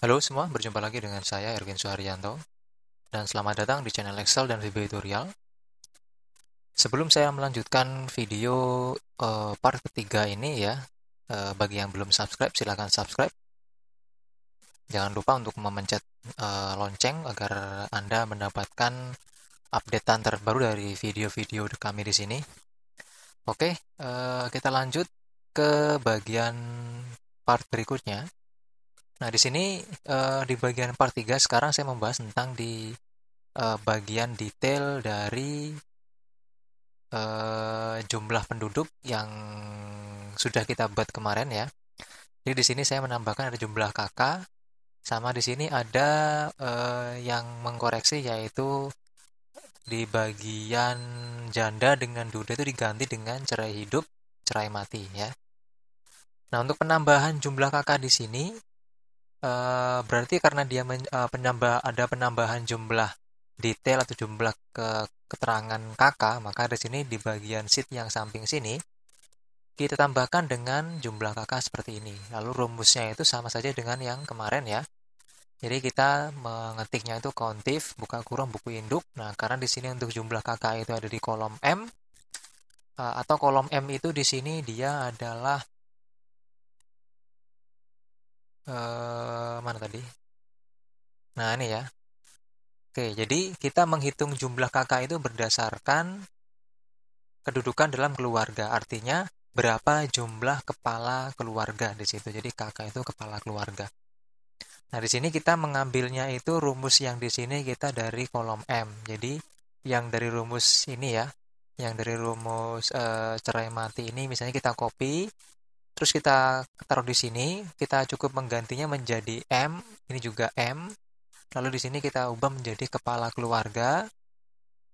Halo semua, berjumpa lagi dengan saya Erwin Suharyanto dan selamat datang di channel Excel dan VB Tutorial. Sebelum saya melanjutkan video part ketiga ini ya, bagi yang belum subscribe silahkan subscribe. Jangan lupa untuk memencet lonceng agar Anda mendapatkan updatean terbaru dari video-video kami di sini. Oke, kita lanjut ke bagian part berikutnya. Nah, di sini di bagian part 3 sekarang saya membahas tentang di bagian detail dari jumlah penduduk yang sudah kita buat kemarin ya. Jadi di sini saya menambahkan ada jumlah kakak, sama di sini ada yang mengkoreksi yaitu di bagian janda dengan duda itu diganti dengan cerai hidup, cerai mati ya. Nah, untuk penambahan jumlah kakak di sini berarti karena dia ada penambahan jumlah detail atau jumlah keterangan kakak, maka di sini di bagian sheet yang samping sini kita tambahkan dengan jumlah kakak seperti ini. Lalu rumusnya itu sama saja dengan yang kemarin ya. Jadi kita mengetiknya itu countif, buka kurung buku induk. Nah, karena di sini untuk jumlah kakak itu ada di kolom M, atau kolom M itu di sini dia adalah mana tadi? Nah, ini ya. Oke, jadi kita menghitung jumlah kakak itu berdasarkan kedudukan dalam keluarga. Artinya berapa jumlah kepala keluarga di situ. Jadi kakak itu kepala keluarga. Nah, di sini kita mengambilnya itu rumus yang di sini kita dari kolom M. Jadi yang dari rumus ini ya, yang dari rumus cerai mati ini misalnya kita copy, terus kita taruh di sini, kita cukup menggantinya menjadi M, ini juga M. Lalu di sini kita ubah menjadi kepala keluarga.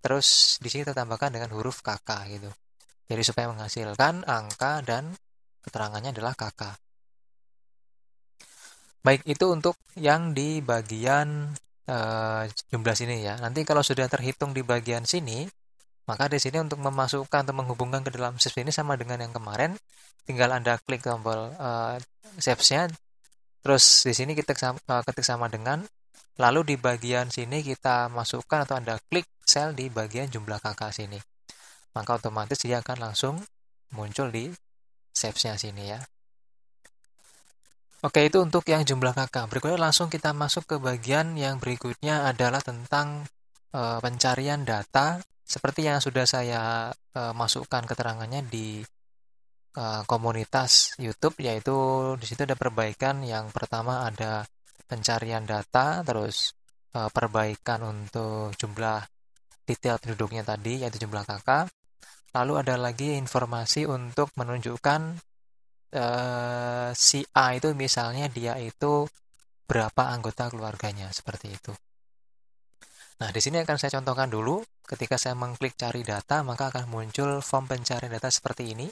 Terus di sini kita tambahkan dengan huruf kakak gitu. Jadi supaya menghasilkan angka dan keterangannya adalah kakak. Baik, itu untuk yang di bagian jumlah sini ya. Nanti kalau sudah terhitung di bagian sini, maka di sini untuk memasukkan atau menghubungkan ke dalam sheet ini sama dengan yang kemarin, tinggal Anda klik tombol Shapes-nya, terus di sini kita ketik sama dengan, lalu di bagian sini kita masukkan atau Anda klik sel di bagian jumlah kakak sini. Maka otomatis dia akan langsung muncul di Shapes-nya sini ya. Oke, itu untuk yang jumlah kakak. Berikutnya langsung kita masuk ke bagian yang berikutnya adalah tentang pencarian data seperti yang sudah saya masukkan keterangannya di komunitas YouTube, yaitu di situ ada perbaikan. Yang pertama ada pencarian data, terus perbaikan untuk jumlah detail penduduknya tadi yaitu jumlah kakak. Lalu ada lagi informasi untuk menunjukkan si A itu misalnya dia itu berapa anggota keluarganya, seperti itu. Nah, di sini akan saya contohkan dulu. Ketika saya mengklik cari data, maka akan muncul form pencarian data seperti ini.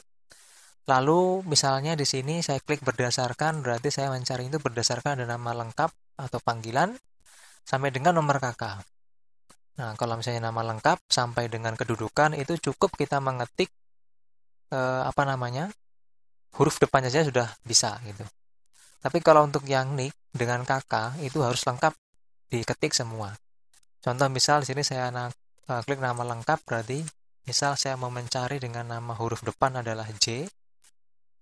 Lalu, misalnya di sini saya klik berdasarkan, berarti saya mencari itu berdasarkan ada nama lengkap atau panggilan sampai dengan nomor kakak. Nah, kalau misalnya nama lengkap sampai dengan kedudukan itu cukup kita mengetik huruf depannya saja sudah bisa gitu. Tapi kalau untuk yang nik dengan kakak itu harus lengkap diketik semua. Contoh misal di sini saya klik nama lengkap, berarti misal saya mau mencari dengan nama huruf depan adalah J,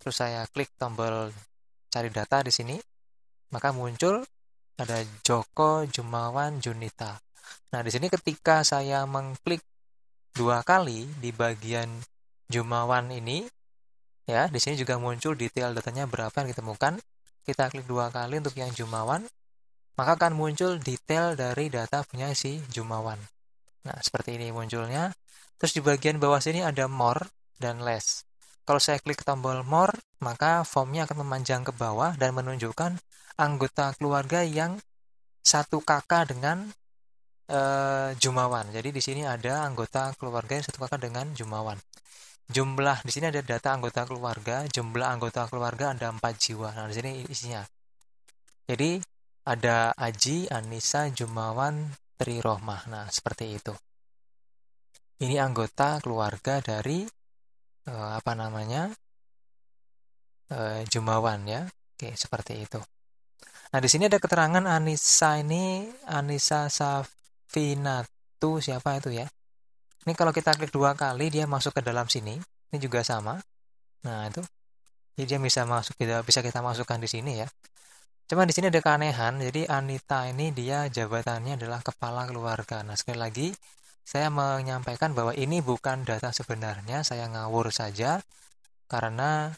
terus saya klik tombol cari data di sini, maka muncul ada Joko Jumawan Junita. Nah, di sini ketika saya mengklik dua kali di bagian Jumawan ini, ya, di sini juga muncul detail datanya berapa yang ditemukan. Kita klik dua kali untuk yang Jumawan, maka akan muncul detail dari data punya si Jumawan. Nah, seperti ini munculnya. Terus di bagian bawah sini ada more dan less. Kalau saya klik tombol more, maka formnya akan memanjang ke bawah dan menunjukkan anggota keluarga yang satu kakak dengan Jumawan. Jadi di sini ada anggota keluarga yang satu kakak dengan Jumawan. Jumlah di sini ada data anggota keluarga, jumlah anggota keluarga ada 4 jiwa. Nah, di sini isinya. Jadi ada Aji, Anissa, Jumawan, Tri Rohmah. Nah, seperti itu. Ini anggota keluarga dari Jumawan ya. Oke, seperti itu. Nah, di sini ada keterangan Anissa Safinatu, siapa itu ya? Ini kalau kita klik 2 kali dia masuk ke dalam sini. Ini juga sama. Nah, itu. Jadi dia bisa kita masukkan di sini ya. Cuma di sini ada keanehan. Jadi Anita ini dia jabatannya adalah kepala keluarga. Nah, sekali lagi saya menyampaikan bahwa ini bukan data sebenarnya, saya ngawur saja karena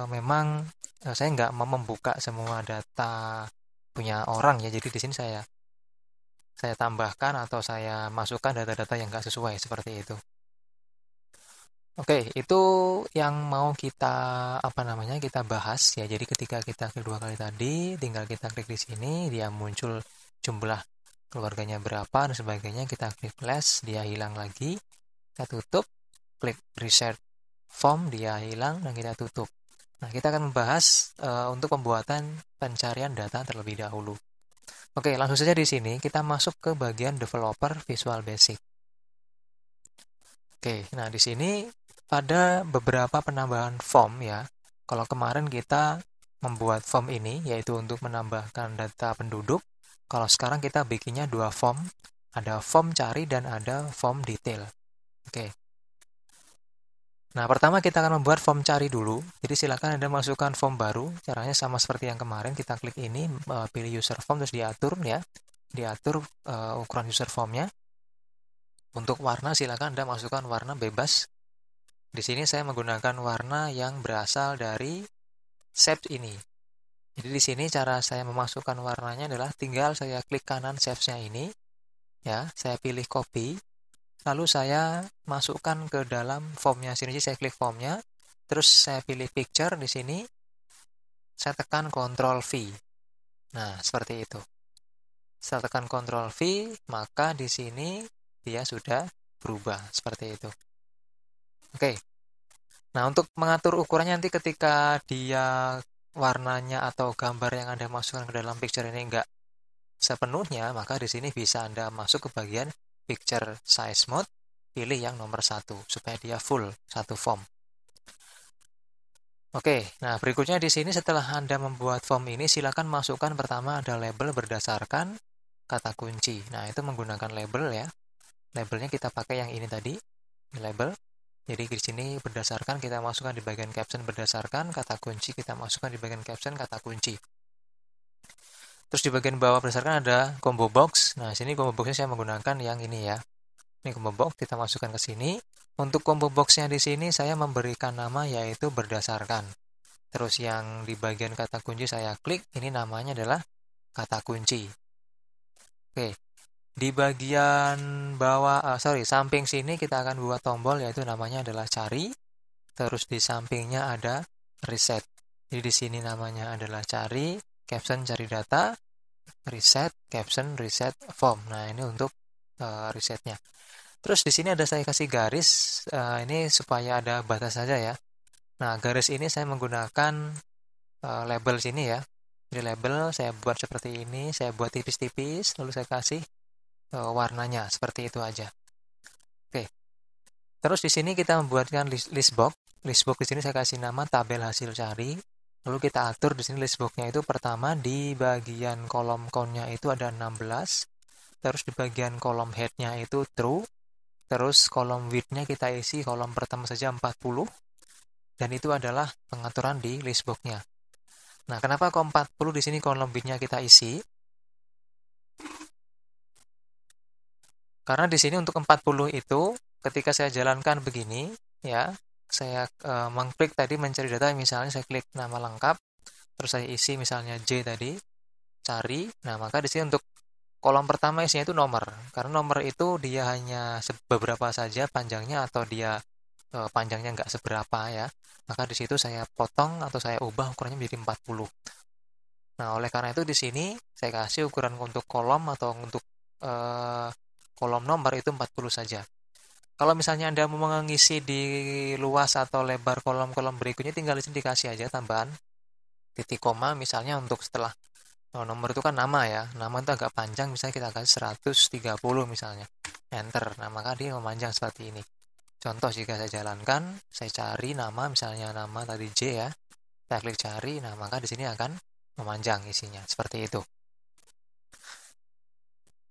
memang saya nggak mau membuka semua data punya orang ya. Jadi di sini saya tambahkan atau saya masukkan data-data yang nggak sesuai seperti itu. Oke, itu yang mau kita bahas ya. Jadi ketika kita klik 2 kali tadi, tinggal kita klik di sini, dia muncul jumlah keluarganya berapa dan sebagainya. Kita klik flash, dia hilang lagi. Kita tutup, klik reset form, dia hilang dan kita tutup. Nah, kita akan membahas untuk pembuatan pencarian data terlebih dahulu. Oke, langsung saja di sini kita masuk ke bagian developer Visual Basic. Oke, nah di sini ada beberapa penambahan form ya. Kalau kemarin kita membuat form ini, yaitu untuk menambahkan data penduduk. Kalau sekarang kita bikinnya 2 form. Ada form cari dan ada form detail. Oke. Nah, pertama kita akan membuat form cari dulu. Jadi silakan Anda masukkan form baru. Caranya sama seperti yang kemarin. Kita klik ini, pilih user form, terus diatur ya. Diatur ukuran user formnya. Untuk warna silakan Anda masukkan warna bebas. Di sini saya menggunakan warna yang berasal dari shapes ini. Jadi di sini cara saya memasukkan warnanya adalah tinggal saya klik kanan shapes-nya ini, ya, saya pilih copy, lalu saya masukkan ke dalam formnya sini. Jadi saya klik formnya, terus saya pilih picture di sini, saya tekan Ctrl V. Nah, seperti itu. Saya tekan Ctrl V, maka di sini dia sudah berubah seperti itu. Oke. Nah, untuk mengatur ukurannya nanti ketika dia warnanya atau gambar yang Anda masukkan ke dalam picture ini enggak sepenuhnya, maka di sini bisa Anda masuk ke bagian picture size mode, pilih yang nomor 1 supaya dia full satu form. Oke, nah berikutnya di sini setelah Anda membuat form ini, silakan masukkan pertama ada label berdasarkan kata kunci. Nah, itu menggunakan label ya. Labelnya kita pakai yang ini tadi, label. Jadi di sini berdasarkan kita masukkan di bagian caption berdasarkan kata kunci, kita masukkan di bagian caption kata kunci. Terus di bagian bawah berdasarkan ada combo box. Nah, sini combo boxnya saya menggunakan yang ini ya. Ini combo box, kita masukkan ke sini. Untuk combo boxnya di sini saya memberikan nama yaitu berdasarkan. Terus yang di bagian kata kunci saya klik, ini namanya adalah kata kunci. Oke, di bagian bawah, samping sini kita akan buat tombol yaitu namanya adalah cari. Terus di sampingnya ada reset. Jadi di sini namanya adalah cari, caption cari data, reset, caption reset form. Nah, ini untuk resetnya. Terus di sini ada saya kasih garis, ini supaya ada batas saja ya. Nah, garis ini saya menggunakan label sini ya. Jadi label saya buat seperti ini, saya buat tipis-tipis, lalu saya kasih warnanya seperti itu aja. Oke. Terus di sini kita membuatkan list box. List box di sini saya kasih nama tabel hasil cari. Lalu kita atur di sini list box-nya itu pertama di bagian kolom count-nya itu ada 16. Terus di bagian kolom head-nya itu true. Terus kolom width-nya kita isi kolom pertama saja 40. Dan itu adalah pengaturan di list box-nya. Nah, kenapa kok 40 di sini kolom width-nya kita isi? Karena di sini untuk 40 itu ketika saya jalankan begini ya, saya mengklik tadi mencari data, misalnya saya klik nama lengkap, terus saya isi misalnya J tadi, cari. Nah, maka di sini untuk kolom pertama isinya itu nomor. Karena nomor itu dia hanya beberapa saja panjangnya atau dia panjangnya nggak seberapa ya. Maka di situ saya potong atau saya ubah ukurannya menjadi 40. Nah, oleh karena itu di sini saya kasih ukuran untuk kolom atau untuk kolom nomor itu 40 saja. Kalau misalnya Anda mau mengisi di luas atau lebar kolom-kolom berikutnya, tinggal di sini dikasih aja tambahan titik koma, misalnya untuk setelah nomor itu kan nama ya, nama itu agak panjang, misalnya kita kasih 130 misalnya, enter. Nah, maka dia memanjang seperti ini. Contoh jika saya jalankan, saya cari nama, misalnya nama tadi J ya, saya klik cari, nah maka di sini akan memanjang isinya, seperti itu.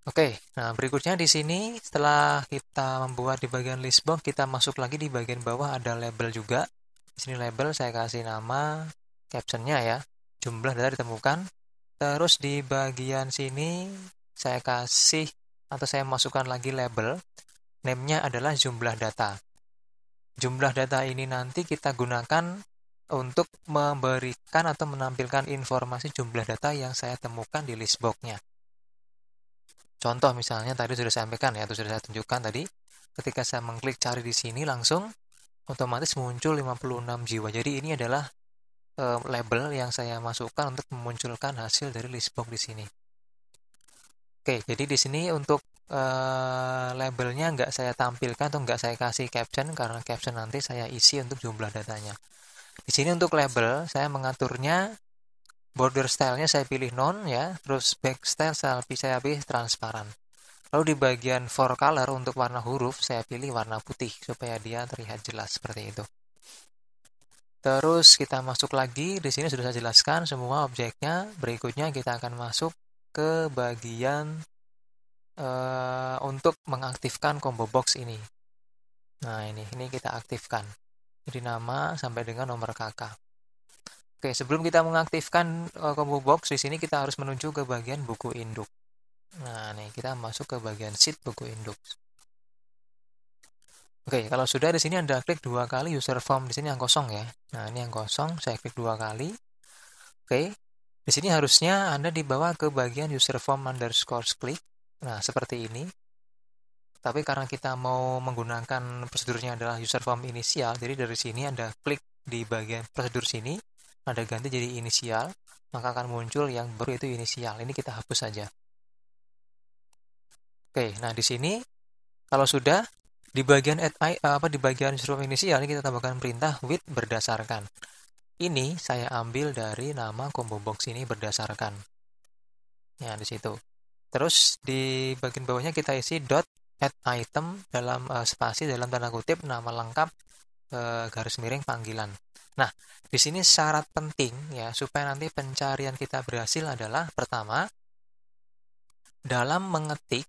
Oke, nah berikutnya di sini setelah kita membuat di bagian list box, kita masuk lagi di bagian bawah ada label juga. Di sini label saya kasih nama, captionnya ya, jumlah data ditemukan. Terus di bagian sini saya kasih atau saya masukkan lagi label, name-nya adalah jumlah data. Jumlah data ini nanti kita gunakan untuk memberikan atau menampilkan informasi jumlah data yang saya temukan di list box-nya. Contoh misalnya tadi sudah saya sampaikan ya, atau sudah saya tunjukkan tadi, ketika saya mengklik cari di sini langsung otomatis muncul 56 jiwa. Jadi ini adalah label yang saya masukkan untuk memunculkan hasil dari list box di sini. Oke, jadi di sini untuk labelnya nggak saya tampilkan atau nggak saya kasih caption karena caption nanti saya isi untuk jumlah datanya. Di sini untuk label saya mengaturnya border style-nya saya pilih none ya, terus back style saya pilih transparan. Lalu di bagian for color untuk warna huruf saya pilih warna putih supaya dia terlihat jelas seperti itu. Terus kita masuk lagi, di sini sudah saya jelaskan semua objeknya. Berikutnya kita akan masuk ke bagian untuk mengaktifkan combo box ini. Nah ini kita aktifkan. Jadi nama sampai dengan nomor kakak. Oke, sebelum kita mengaktifkan combo box, di sini kita harus menuju ke bagian buku induk. Nah, nih kita masuk ke bagian sheet buku induk. Oke, kalau sudah di sini Anda klik 2 kali user form di sini yang kosong ya. Nah, ini yang kosong, saya klik 2 kali. Oke, di sini harusnya Anda dibawa ke bagian user form underscore click. Nah, seperti ini. Tapi karena kita mau menggunakan prosedurnya adalah user form inisial, jadi dari sini Anda klik di bagian prosedur sini, Anda ganti jadi inisial, maka akan muncul yang baru itu inisial. Ini kita hapus saja. Oke, nah di sini kalau sudah di bagian di bagian user form inisial ini kita tambahkan perintah with berdasarkan. Ini saya ambil dari nama combo box ini berdasarkan. Ya, di situ. Terus di bagian bawahnya kita isi dot add item dalam spasi dalam tanda kutip nama lengkap garis miring panggilan. Nah, di sini syarat penting ya supaya nanti pencarian kita berhasil adalah pertama dalam mengetik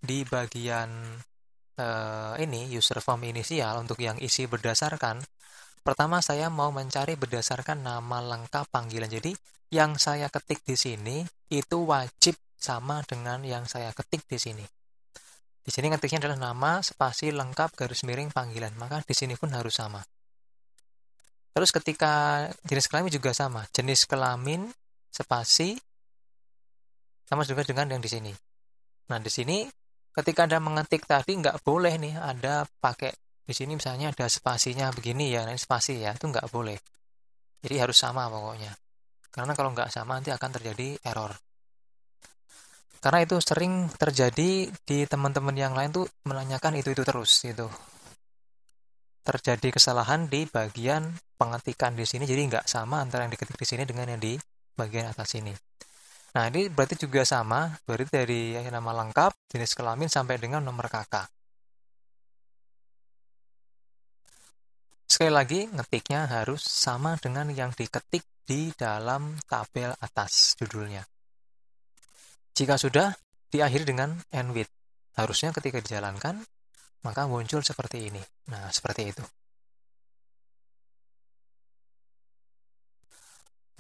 di bagian ini user form inisial untuk yang isi berdasarkan. Pertama saya mau mencari berdasarkan nama lengkap panggilan. Jadi yang saya ketik di sini itu wajib sama dengan yang saya ketik di sini. Di sini ketiknya adalah nama spasi lengkap garis miring panggilan, maka di sini pun harus sama. Terus ketika jenis kelamin juga sama, jenis kelamin spasi sama juga dengan yang di sini. Nah, di sini ketika Anda mengetik tadi nggak boleh nih Anda pakai di sini misalnya ada spasinya begini ya, ini spasi ya, itu nggak boleh. Jadi harus sama pokoknya. Karena kalau nggak sama nanti akan terjadi error. Karena itu sering terjadi di teman-teman yang lain tuh menanyakan itu terus gitu. Terjadi kesalahan di bagian pengetikan di sini, jadi nggak sama antara yang diketik di sini dengan yang di bagian atas ini. Nah, ini berarti juga sama, berarti dari nama lengkap, jenis kelamin, sampai dengan nomor kakak. Sekali lagi, ngetiknya harus sama dengan yang diketik di dalam tabel atas judulnya. Jika sudah, diakhiri dengan end with. Harusnya ketika dijalankan, maka muncul seperti ini. Nah, seperti itu.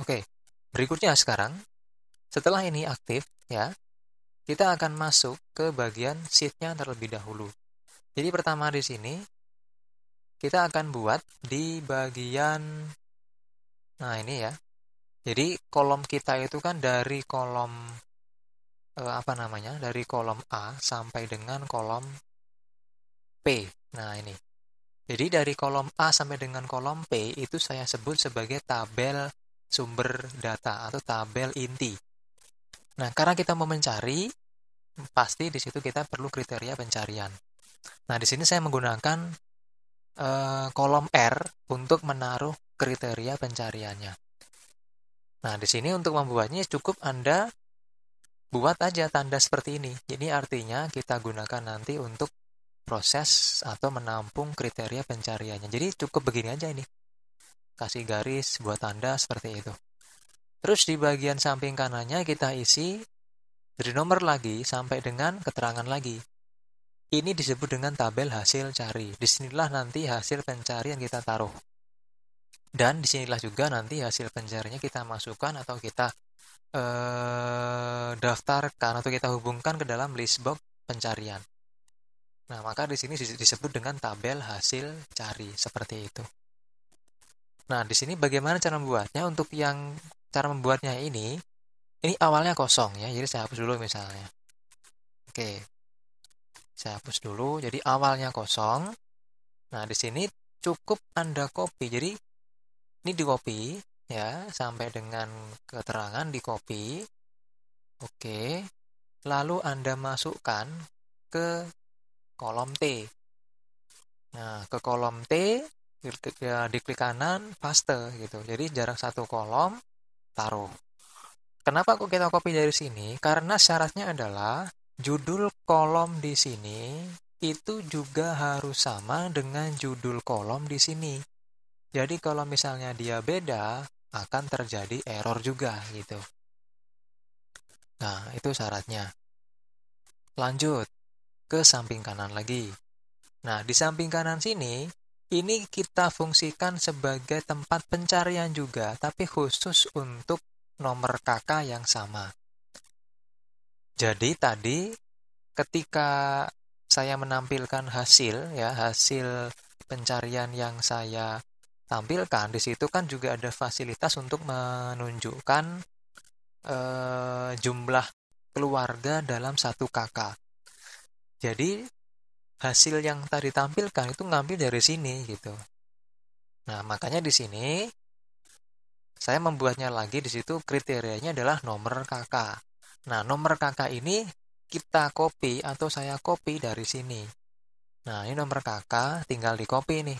Oke, berikutnya sekarang, setelah ini aktif, ya, kita akan masuk ke bagian sheet-nya terlebih dahulu. Jadi pertama di sini, kita akan buat di bagian, nah ini ya, jadi kolom kita itu kan dari kolom dari kolom A sampai dengan kolom P. Nah ini, jadi dari kolom A sampai dengan kolom P itu saya sebut sebagai tabel sumber data atau tabel inti. Nah, karena kita mau mencari, pasti di situ kita perlu kriteria pencarian. Nah, di sini saya menggunakan kolom R untuk menaruh kriteria pencariannya. Nah, di sini untuk membuatnya cukup Anda buat aja tanda seperti ini. Ini artinya kita gunakan nanti untuk proses atau menampung kriteria pencariannya. Jadi cukup begini aja ini. Kasih garis, buat tanda seperti itu. Terus di bagian samping kanannya kita isi dari nomor lagi sampai dengan keterangan lagi. Ini disebut dengan tabel hasil cari. Disinilah nanti hasil pencarian kita taruh. Dan disinilah juga nanti hasil pencariannya kita masukkan atau kita daftarkan atau kita hubungkan ke dalam list box pencarian. Nah, maka di sini disebut dengan tabel hasil cari, seperti itu. Nah, di sini bagaimana cara membuatnya? Untuk yang cara membuatnya ini awalnya kosong ya, jadi saya hapus dulu misalnya. Oke, saya hapus dulu, jadi awalnya kosong. Nah, di sini cukup Anda copy, jadi ini di copy ya, sampai dengan keterangan di copy. Oke, lalu Anda masukkan ke kolom T. Nah, ke kolom T, diklik kanan, paste gitu. Jadi jarak satu kolom, taruh. Kenapa kok kita copy dari sini? Karena syaratnya adalah judul kolom di sini itu juga harus sama dengan judul kolom di sini. Jadi kalau misalnya dia beda, akan terjadi error juga gitu. Nah, itu syaratnya. Lanjut ke samping kanan lagi. Nah, di samping kanan sini, ini kita fungsikan sebagai tempat pencarian juga, tapi khusus untuk nomor kakak yang sama. Jadi tadi ketika saya menampilkan hasil ya, hasil pencarian yang saya tampilkan, di situ kan juga ada fasilitas untuk menunjukkan jumlah keluarga dalam satu kakak. Jadi hasil yang tadi tampilkan itu ngambil dari sini gitu. Nah, makanya di sini saya membuatnya lagi, di situ kriterianya adalah nomor kakak. Nah, nomor kakak ini kita copy atau saya copy dari sini. Nah, ini nomor kakak tinggal di copy nih.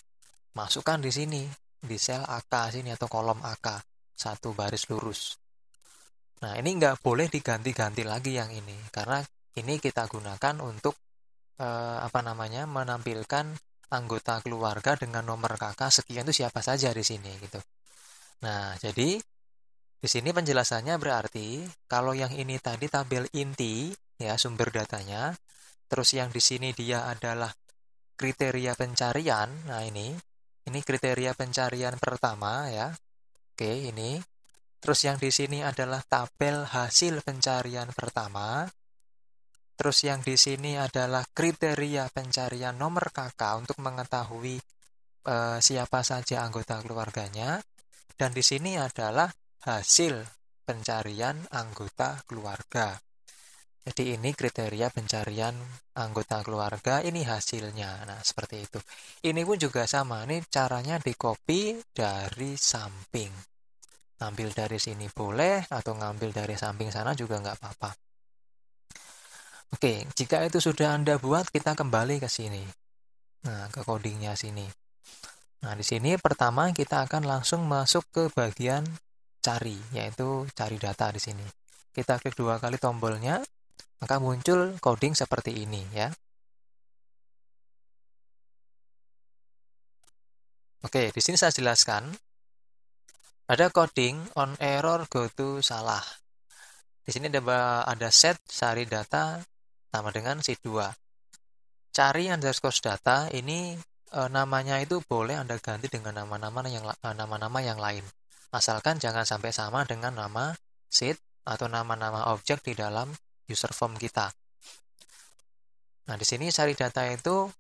Masukkan di sini, di sel AK sini atau kolom AK, satu baris lurus. Nah, ini nggak boleh diganti-ganti lagi yang ini, karena ini kita gunakan untuk menampilkan anggota keluarga dengan nomor kakak sekian itu siapa saja di sini gitu. Nah, jadi di sini penjelasannya berarti kalau yang ini tadi tabel inti ya, sumber datanya, terus yang di sini dia adalah kriteria pencarian. Nah, ini kriteria pencarian pertama ya. Oke, ini. Terus yang di sini adalah tabel hasil pencarian pertama. Terus yang di sini adalah kriteria pencarian nomor kakak untuk mengetahui siapa saja anggota keluarganya. Dan di sini adalah hasil pencarian anggota keluarga. Jadi ini kriteria pencarian anggota keluarga, ini hasilnya. Nah, seperti itu. Ini pun juga sama, ini caranya di copy dari samping. Ngambil dari sini boleh, atau ngambil dari samping sana juga nggak apa-apa. Oke, jika itu sudah Anda buat, kita kembali ke sini. Nah, ke codingnya sini. Nah, di sini pertama kita akan langsung masuk ke bagian cari, yaitu cari data di sini. Kita klik 2 kali tombolnya, maka muncul coding seperti ini ya. Oke, di sini saya jelaskan. Ada coding on error go to salah. Di sini ada set cari data sama dengan sheet 2. Cari underscore data ini namanya itu boleh Anda ganti dengan nama-nama yang lain. Asalkan jangan sampai sama dengan nama sheet atau nama-nama objek di dalam user form kita. Nah, di sini cari data itu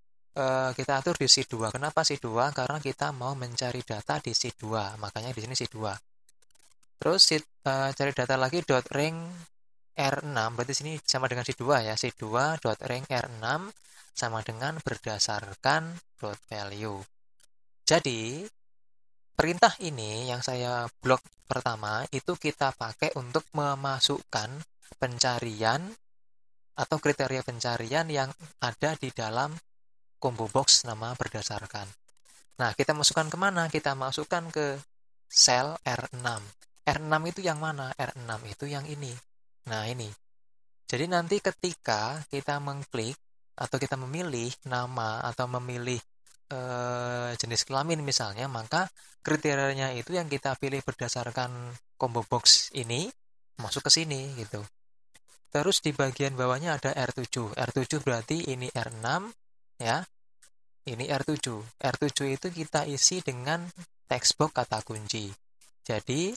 kita atur di sheet 2. Kenapa sheet 2? Karena kita mau mencari data di sheet 2. Makanya di sini sheet 2. Terus cari data lagi .rank R6, berarti sini sama dengan sheet 2 ya. Sheet 2 .rank R6 sama dengan berdasarkan .value. Jadi, perintah ini yang saya blok pertama itu kita pakai untuk memasukkan pencarian atau kriteria pencarian yang ada di dalam combo box nama berdasarkan. Nah, kita masukkan kemana? Kita masukkan ke sel R6. R6 itu yang mana? R6 itu yang ini. Nah, ini. Jadi nanti ketika kita mengklik atau kita memilih nama atau memilih jenis kelamin misalnya, maka kriterianya itu yang kita pilih berdasarkan combo box ini masuk ke sini gitu. Terus di bagian bawahnya ada R7. R7 berarti ini R6 ya. Ini R7. R7 itu kita isi dengan text box kata kunci. Jadi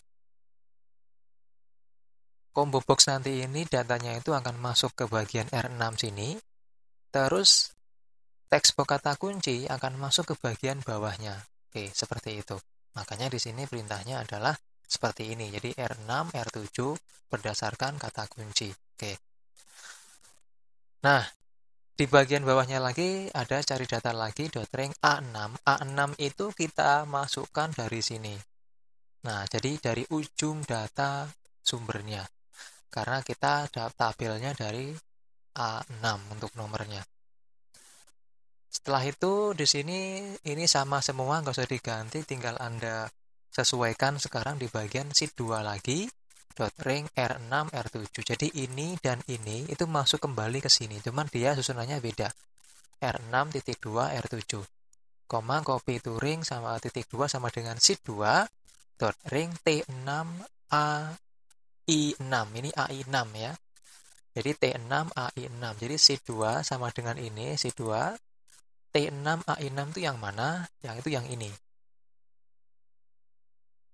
combo box nanti ini datanya itu akan masuk ke bagian R6 sini. Terus text box kata kunci akan masuk ke bagian bawahnya. Oke, seperti itu. Makanya di sini perintahnya adalah seperti ini. Jadi R6, R7 berdasarkan kata kunci. Oke. Nah, di bagian bawahnya lagi ada cari data lagi .ring A6. A6 itu kita masukkan dari sini. Nah, jadi dari ujung data sumbernya. Karena kita tabelnya dari A6 untuk nomornya. Setelah itu di sini ini sama semua, nggak usah diganti, tinggal Anda sesuaikan sekarang di bagian sheet 2 lagi .ring R6 R7. Jadi ini dan ini itu masuk kembali ke sini, cuman dia susunannya beda. R6.2 R7. Koma copy to ring sama titik 2 sama dengan sheet 2 .ring T6 AI6. Ini AI6 ya. Jadi T6 AI6. Jadi sheet 2 sama dengan ini sheet 2 T6 AI6 itu yang mana? Yang itu yang ini.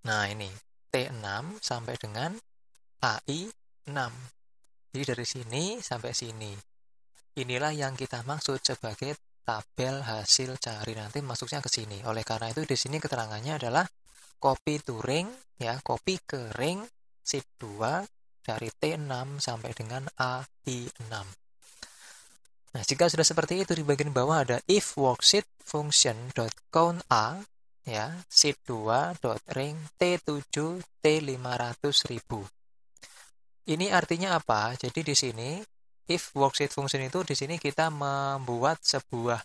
Nah, ini T6 sampai dengan AI6. Jadi dari sini sampai sini. Inilah yang kita maksud sebagai tabel hasil cari, nanti masuknya ke sini. Oleh karena itu di sini keterangannya adalah copy to ring ya, copy ke ring sheet 2 dari T6 sampai dengan AI6. Nah, jika sudah seperti itu, di bagian bawah ada if worksheet function.count A ya, sheet 2.ring T7 T500.000. Ini artinya apa? Jadi di sini if worksheet function itu di sini kita membuat sebuah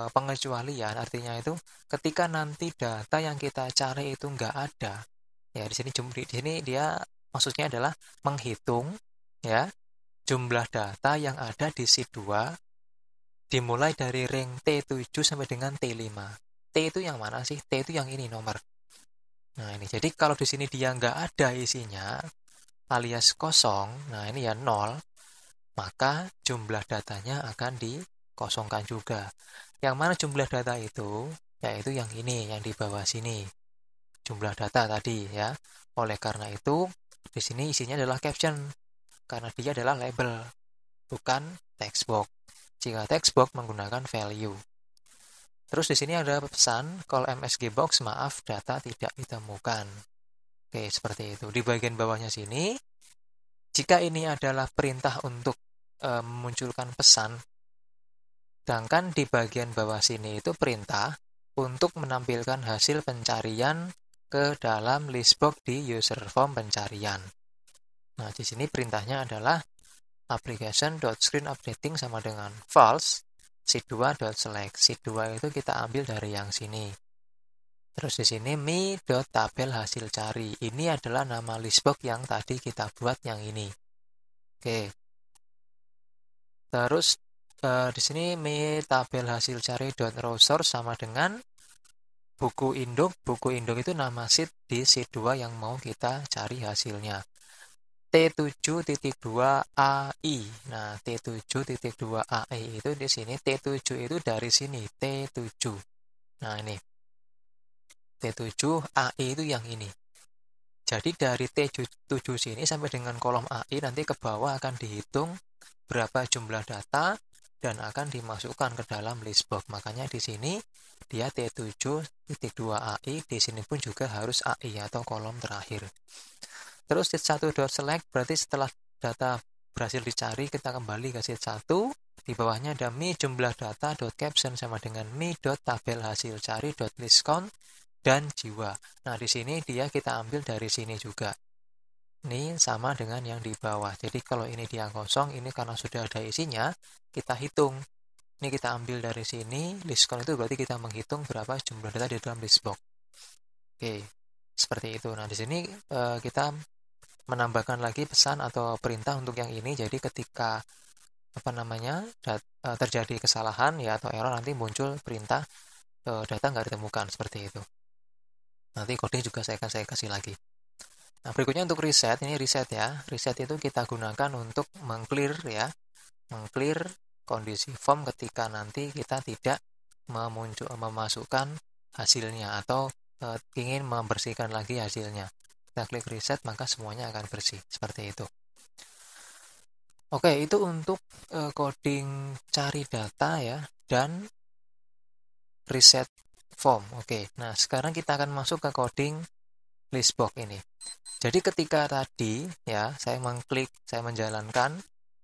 pengecualian, artinya itu ketika nanti data yang kita cari itu nggak ada. Ya, di sini dia maksudnya adalah menghitung ya jumlah data yang ada di sheet 2 dimulai dari ring T7 sampai dengan T5. T itu yang mana sih? T itu yang ini nomor. Nah, ini jadi kalau di sini dia nggak ada isinya alias kosong, nah ini ya 0, maka jumlah datanya akan dikosongkan juga. Yang mana jumlah data itu? Yaitu yang ini, yang di bawah sini. Jumlah data tadi ya. Oleh karena itu, di sini isinya adalah caption. Karena dia adalah label, bukan text box. Jika text box menggunakan value. Terus di sini ada pesan, call MSG box, maaf data tidak ditemukan. Oke, seperti itu. Di bagian bawahnya sini, jika ini adalah perintah untuk memunculkan pesan, sedangkan di bagian bawah sini itu perintah untuk menampilkan hasil pencarian ke dalam list box di user form pencarian. Nah, di sini perintahnya adalah application.screenUpdating sama dengan false, sheet2.select. Sheet 2 itu kita ambil dari yang sini. Terus di sini mi.tabel hasil cari. Ini adalah nama list box yang tadi kita buat yang ini. Oke. Terus di sini mi.tabel hasil cari.rowSource sama dengan buku induk. Buku induk itu nama sheet di sheet 2 yang mau kita cari hasilnya. T7.2AI. Nah, T7.2AI itu di sini, T7 itu dari sini, T7. Nah, ini. T7AI itu yang ini. Jadi dari T7 sini sampai dengan kolom AI nanti ke bawah akan dihitung berapa jumlah data dan akan dimasukkan ke dalam list box. Makanya di sini dia T7.2AI, di sini pun juga harus AI atau kolom terakhir. Terus sheet 1.select berarti setelah data berhasil dicari kita kembali ke sheet 1. Di bawahnya ada mi jumlah data.caption sama dengan mi.tabel hasil cari.listCount dan jiwa. Nah, di sini dia kita ambil dari sini juga. Ini sama dengan yang di bawah. Jadi kalau ini dia kosong, ini karena sudah ada isinya, kita hitung. Ini kita ambil dari sini, listCount itu berarti kita menghitung berapa jumlah data di dalam list box. Oke, seperti itu. Nah, di sini kita menambahkan lagi pesan atau perintah untuk yang ini. Jadi ketika terjadi kesalahan ya atau error, nanti muncul perintah data nggak ditemukan seperti itu. Nanti kode juga saya kasih lagi. Nah, berikutnya untuk reset, ini reset ya. Reset itu kita gunakan untuk mengclear ya, mengclear kondisi form ketika nanti kita tidak memasukkan hasilnya atau ingin membersihkan lagi hasilnya. Kita klik reset maka semuanya akan bersih seperti itu. Oke, itu untuk coding cari data ya dan reset form. Oke, nah sekarang kita akan masuk ke coding listbox ini. Jadi ketika tadi ya saya mengklik, saya menjalankan,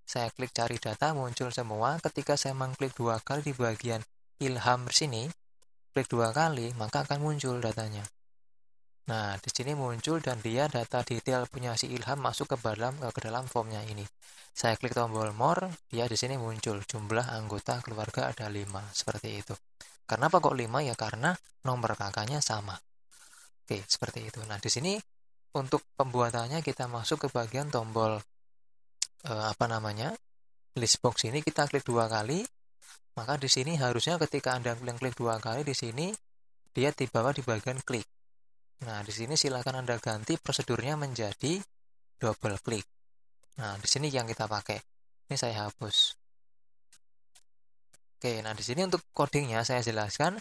saya klik cari data muncul semua. Ketika saya mengklik 2 kali di bagian ilham sini, klik 2 kali maka akan muncul datanya. Nah, di sini muncul dan dia data detail punya si ilham masuk ke dalam formnya ini. Saya klik tombol more, dia di sini muncul jumlah anggota keluarga ada 5 seperti itu. Kenapa kok 5 ya? Karena nomor kakaknya sama. Oke, seperti itu. Nah, di sini untuk pembuatannya kita masuk ke bagian tombol listbox ini, kita klik 2 kali. Maka di sini harusnya ketika Anda klik 2 kali di sini dia dibawa di bagian klik. Nah, di sini silakan Anda ganti prosedurnya menjadi double klik. Nah, di sini yang kita pakai. Ini saya hapus. Oke, nah di sini untuk codingnya saya jelaskan.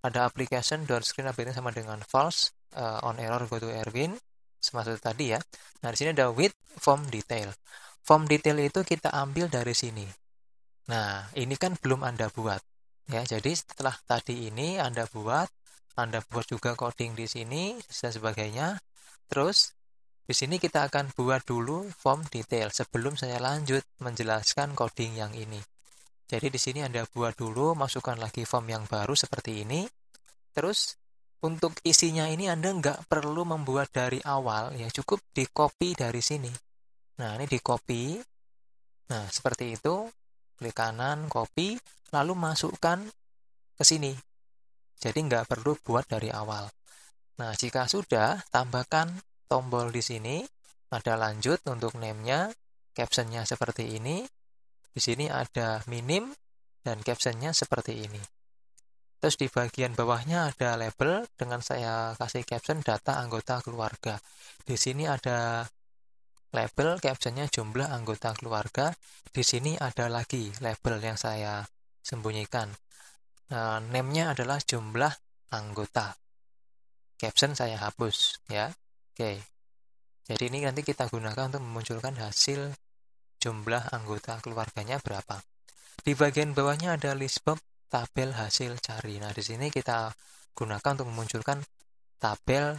Ada application.screen update sama dengan false, on error go to Erwin, seperti tadi ya. Nah, di sini ada with form detail. Form detail itu kita ambil dari sini. Nah, ini kan belum Anda buat. Ya, jadi setelah tadi ini Anda buat juga coding di sini dan sebagainya. Terus di sini kita akan buat dulu form detail sebelum saya lanjut menjelaskan coding yang ini. Jadi di sini Anda buat dulu, masukkan lagi form yang baru seperti ini. Terus untuk isinya ini Anda nggak perlu membuat dari awal, ya cukup di copy dari sini. Nah, ini di copy. Nah, seperti itu. Klik kanan, copy, lalu masukkan ke sini. Jadi nggak perlu buat dari awal. Nah, jika sudah, tambahkan tombol di sini. Ada lanjut untuk name-nya, caption-nya seperti ini. Di sini ada minim dan caption-nya seperti ini. Terus di bagian bawahnya ada label dengan saya kasih caption data anggota keluarga. Di sini ada label, caption-nya jumlah anggota keluarga. Di sini ada lagi label yang saya sembunyikan. Name-nya adalah jumlah anggota. Caption saya hapus ya. Oke. Jadi ini nanti kita gunakan untuk memunculkan hasil jumlah anggota keluarganya berapa. Di bagian bawahnya ada listbox tabel hasil cari. Nah, di sini kita gunakan untuk memunculkan tabel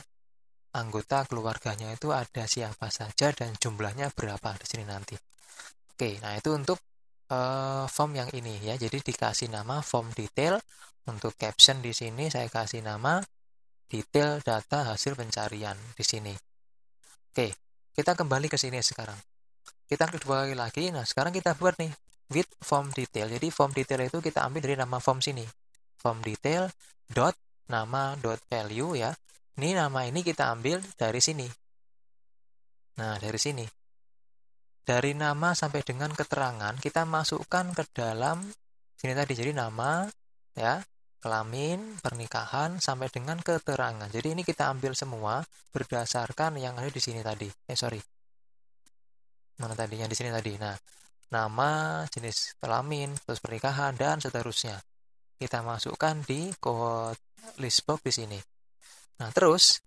anggota keluarganya itu ada siapa saja dan jumlahnya berapa di sini nanti. Oke, nah itu untuk form yang ini ya. Jadi dikasih nama form detail. Untuk caption di sini saya kasih nama detail data hasil pencarian di sini. Oke, kita kembali ke sini sekarang. Kita klik 2 kali lagi. Nah, sekarang kita buat nih with form detail. Jadi form detail itu kita ambil dari nama form sini. Form detail dot nama dot value ya. Ini nama ini kita ambil dari sini. Nah, dari sini. Dari nama sampai dengan keterangan kita masukkan ke dalam sini tadi. Jadi nama ya, kelamin, pernikahan sampai dengan keterangan. Jadi ini kita ambil semua berdasarkan yang ada di sini tadi. Mana tadinya di sini tadi. Nah, nama, jenis kelamin, terus pernikahan dan seterusnya. Kita masukkan di code listbox di sini. Nah, terus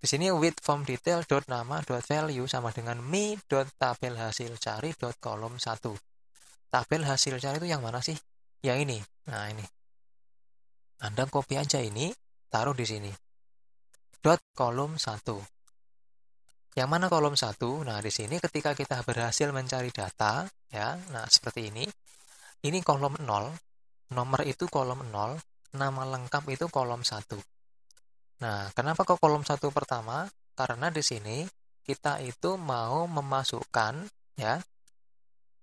di sini with form detail dot nama dot value sama dengan mi dot tabel hasil cari dot kolom 1. Tabel hasil cari itu yang mana sih? Yang ini. Nah, ini. Anda copy aja ini, taruh di sini. Dot kolom 1. Yang mana kolom 1? Nah, di sini ketika kita berhasil mencari data, ya, nah seperti ini. Ini kolom 0, nomor itu kolom 0, nama lengkap itu kolom 1. Nah, kenapa kok kolom 1 pertama? Karena di sini kita itu mau memasukkan ya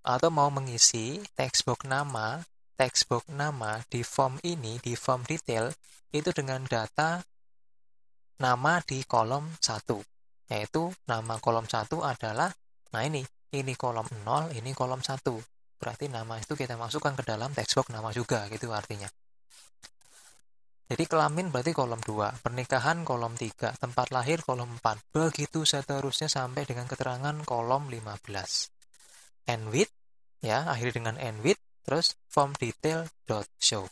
atau mau mengisi textbox nama di form ini, di form detail itu dengan data nama di kolom 1. Yaitu nama kolom 1 adalah nah ini kolom 0, ini kolom 1. Berarti nama itu kita masukkan ke dalam textbox nama juga gitu artinya. Jadi kelamin berarti kolom 2, pernikahan kolom 3, tempat lahir kolom 4. Begitu seterusnya sampai dengan keterangan kolom 15. End with, ya, akhiri dengan end with, terus form detail dot show.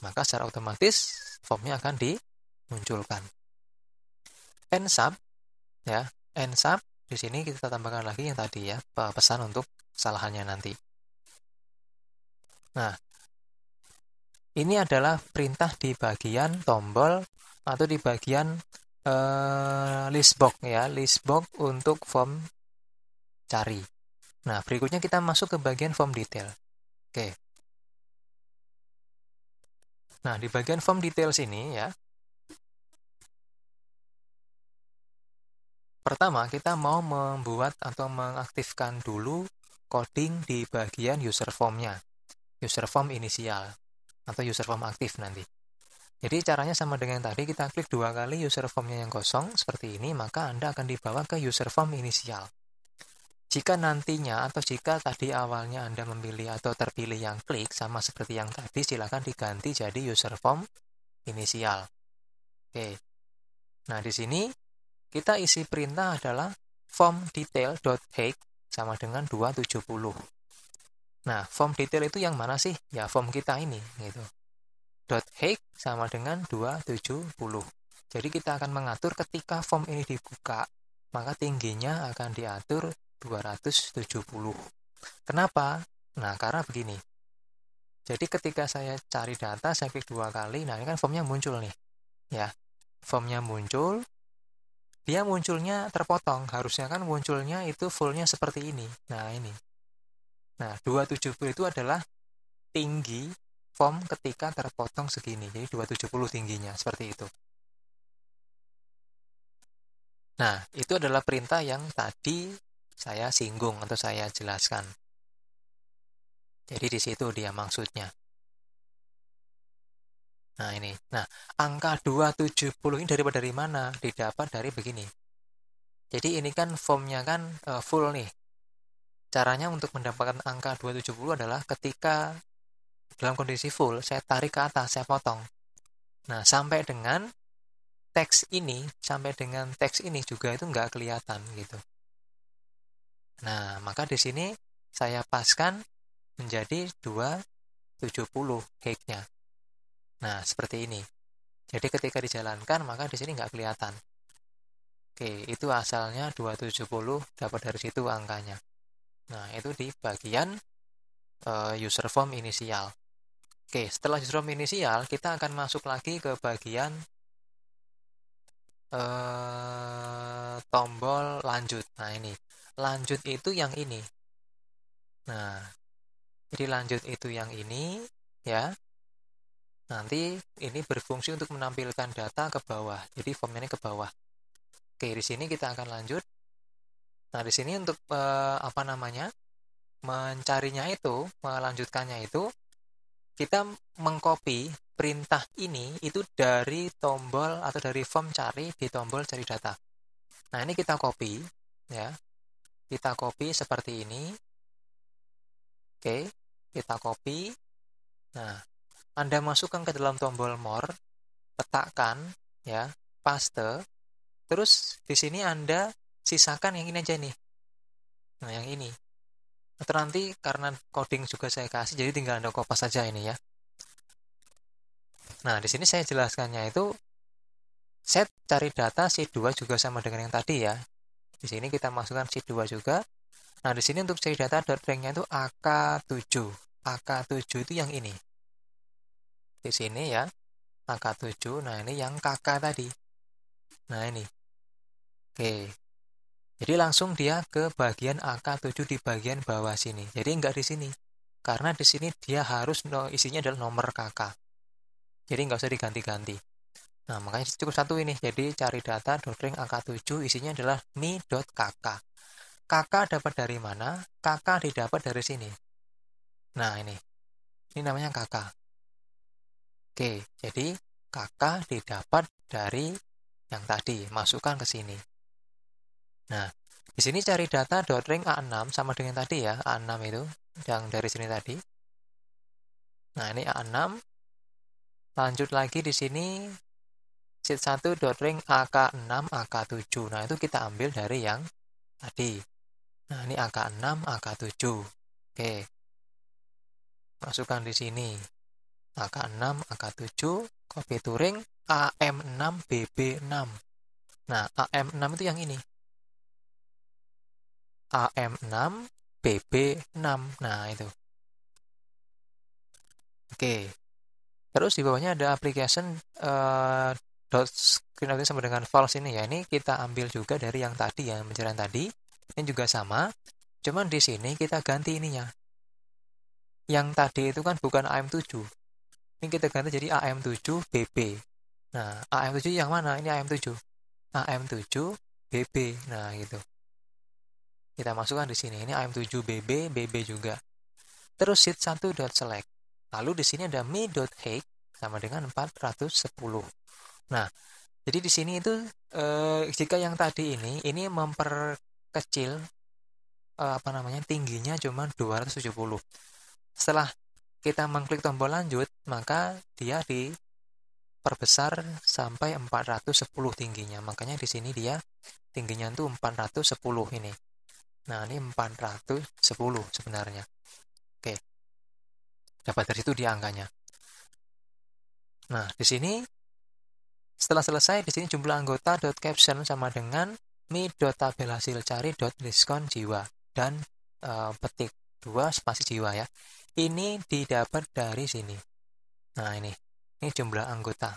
Maka secara otomatis formnya akan dimunculkan. End sub, ya, end sub di sini kita tambahkan lagi yang tadi ya, pesan untuk kesalahannya nanti. Nah, ini adalah perintah di bagian tombol atau di bagian list box ya, list box untuk form cari. Nah, berikutnya kita masuk ke bagian form detail. Oke. Nah, di bagian form details ini ya, pertama kita mau membuat atau mengaktifkan dulu coding di bagian user formnya, user form inisial atau user form aktif nanti. Jadi caranya sama dengan tadi, kita klik 2 kali user formnya yang kosong seperti ini, maka Anda akan dibawa ke user form inisial. Jika nantinya atau jika tadi awalnya Anda memilih atau terpilih yang klik sama seperti yang tadi, silakan diganti jadi user form inisial. Oke. Nah, di sini kita isi perintah adalah form detail.hake sama dengan 270. Nah, form detail itu yang mana sih? Ya, form kita ini gitu. .hake sama dengan 270. Jadi kita akan mengatur ketika form ini dibuka, maka tingginya akan diatur 270. Kenapa? Nah, karena begini. Jadi ketika saya cari data, saya klik 2 kali, nah ini kan formnya muncul nih. Ya, formnya muncul, dia munculnya terpotong. Harusnya kan munculnya itu fullnya seperti ini. Nah, ini. Nah, 270 itu adalah tinggi form ketika terpotong segini. Jadi 270 tingginya, seperti itu. Nah, itu adalah perintah yang tadi saya singgung atau saya jelaskan. Jadi di situ dia maksudnya. Nah, ini. Nah, angka 270 ini dari mana? Didapat dari begini. Jadi ini kan formnya kan full nih. Caranya untuk mendapatkan angka 270 adalah ketika dalam kondisi full, saya tarik ke atas, saya potong. Nah, sampai dengan teks ini juga itu nggak kelihatan gitu. Nah, maka di sini saya paskan menjadi 270 hake-nya. Nah, seperti ini. Jadi ketika dijalankan, maka di sini nggak kelihatan. Oke, itu asalnya 270, dapat dari situ angkanya. Nah, itu di bagian user form inisial. Oke, setelah user form inisial, kita akan masuk lagi ke bagian tombol lanjut. Nah, ini. Lanjut itu yang ini. Nah, jadi lanjut itu yang ini, ya. Nanti ini berfungsi untuk menampilkan data ke bawah. Jadi formnya ini ke bawah. Oke, di sini kita akan lanjut. Nah, di sini untuk mencarinya itu, melanjutkannya itu, kita mengcopy perintah ini itu dari tombol atau dari form cari di tombol cari data. Nah, ini kita copy, ya. Kita copy seperti ini. Oke, kita copy. Nah, Anda masukkan ke dalam tombol more, letakkan, ya, paste. Terus di sini Anda sisakan yang ini aja nih. Nah, yang ini. Atau nanti karena coding juga saya kasih, jadi tinggal Anda copy saja ini ya. Nah, di sini saya jelaskannya itu set cari data sheet 2 juga sama dengan yang tadi ya. Di sini kita masukkan sheet 2 juga. Nah, di sini untuk cari data .rank-nya itu AK7. AK7 itu yang ini. Di sini ya, AK7. Nah, ini yang KK tadi. Nah, ini. Oke. Jadi langsung dia ke bagian AK7 di bagian bawah sini. Jadi enggak di sini. Karena di sini dia harus isinya adalah nomor KK. Jadi nggak usah diganti-ganti. Nah, makanya cukup satu ini. Jadi cari data .rank AK7 isinya adalah mi.kk. KK dapat dari mana? KK didapat dari sini. Nah, ini. Ini namanya KK. Oke, jadi KK didapat dari yang tadi. Masukkan ke sini. Nah, di sini cari data .rank A6 sama dengan tadi ya. A6 itu yang dari sini tadi. Nah, ini A6. Lanjut lagi di sini sheet 1.ring AK6, AK7. Nah, itu kita ambil dari yang tadi. Nah, ini AK6, AK7. Oke. Masukkan di sini. AK6, AK7, copy to ring AM6, BB6. Nah, AM6 itu yang ini. AM6, BB6. Nah, itu. Oke. Terus di bawahnya ada application dot screen output sama dengan false ini ya. Ini kita ambil juga dari yang tadi ya, pencarian tadi. Ini juga sama. Cuman di sini kita ganti ininya. Yang tadi itu kan bukan AM7. Ini kita ganti jadi AM7 BB. Nah, AM7 yang mana? Ini AM7. AM7 BB. Nah, gitu. Kita masukkan di sini. Ini AM7 BB, BB juga. Terus sheet 1.select. Lalu di sini ada mi.height sama dengan 410. Nah, jadi di sini itu jika yang tadi ini memperkecil tingginya cuma 270. Setelah kita mengklik tombol lanjut, maka dia diperbesar sampai 410 tingginya. Makanya di sini dia tingginya itu 410 ini. Nah, ini 410 sebenarnya. Oke. Dapat dari situ dia angkanya. Nah, di sini setelah selesai, di sini jumlah anggota .caption sama dengan mi.tabel hasil cari .diskon jiwa dan petik 2 spasi jiwa ya. Ini didapat dari sini. Nah, ini jumlah anggota.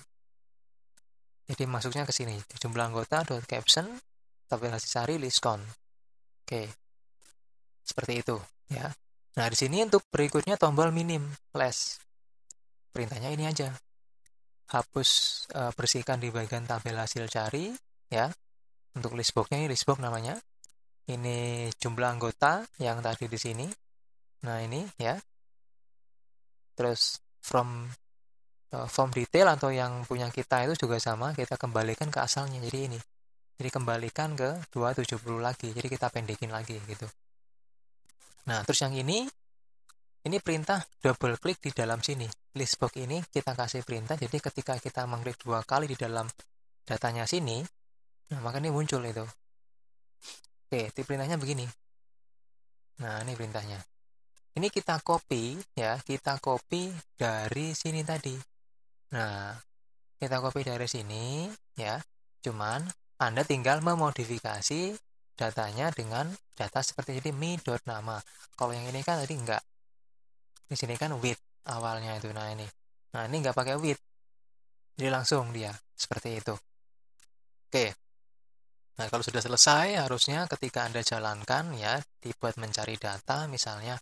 Jadi masuknya ke sini. Jumlah anggota .caption tabel hasil cari diskon. Oke. Seperti itu ya. Nah, di sini untuk berikutnya tombol minim less. Perintahnya ini aja. Hapus, bersihkan di bagian tabel hasil cari ya. Untuk listbox-nya ini listbox namanya. Ini jumlah anggota yang tadi di sini. Nah, ini ya. Terus from detail atau yang punya kita itu juga sama, kita kembalikan ke asalnya. Jadi ini. Jadi kembalikan ke 270 lagi. Jadi kita pendekin lagi gitu. Nah, terus yang ini perintah double klik di dalam sini. Listbox ini kita kasih perintah, jadi ketika kita mengklik 2 kali di dalam datanya sini, nah maka ini muncul itu. Oke, perintahnya begini. Nah, ini perintahnya. Ini kita copy ya, kita copy dari sini tadi. Nah, kita copy dari sini ya. Cuman Anda tinggal memodifikasi datanya dengan data seperti ini mi.nama. Kalau yang ini kan tadi enggak. Di sini kan with awalnya itu. Nah, ini enggak pakai with. Jadi langsung dia seperti itu. Oke. Nah, kalau sudah selesai harusnya ketika Anda jalankan ya, dibuat mencari data misalnya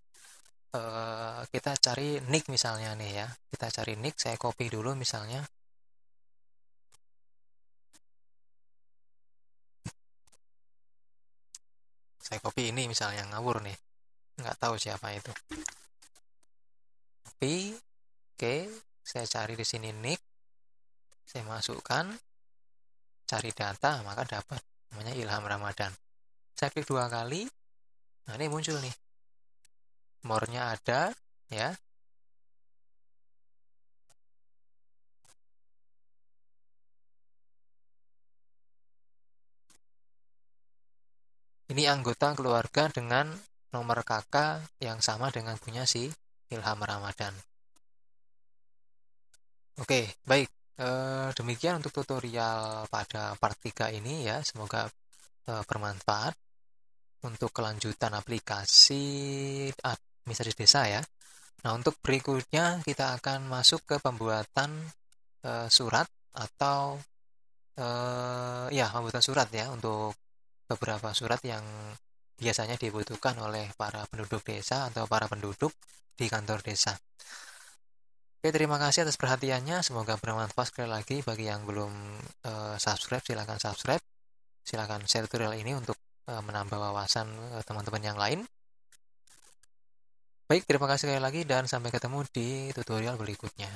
kita cari nick misalnya nih ya. Kita cari nick, saya copy dulu misalnya. Saya copy ini misalnya, ngawur nih. Nggak tahu siapa itu. Copy. Oke, saya cari di sini nick. Saya masukkan. Cari data, maka dapat. Namanya Ilham Ramadan. Saya klik 2 kali. Nah, ini muncul nih. More-nya ada, ya. Ini anggota keluarga dengan nomor kakak yang sama dengan punya si Ilham Ramadan. Oke, baik. Demikian untuk tutorial pada part 3 ini ya. Semoga bermanfaat untuk kelanjutan aplikasi administrasi desa ya. Nah, untuk berikutnya kita akan masuk ke pembuatan surat atau pembuatan surat ya, untuk beberapa surat yang biasanya dibutuhkan oleh para penduduk desa atau para penduduk di kantor desa. Oke, terima kasih atas perhatiannya. Semoga bermanfaat. Sekali lagi bagi yang belum subscribe, silakan subscribe. Silakan share tutorial ini untuk menambah wawasan teman-teman yang lain. Baik, terima kasih sekali lagi dan sampai ketemu di tutorial berikutnya.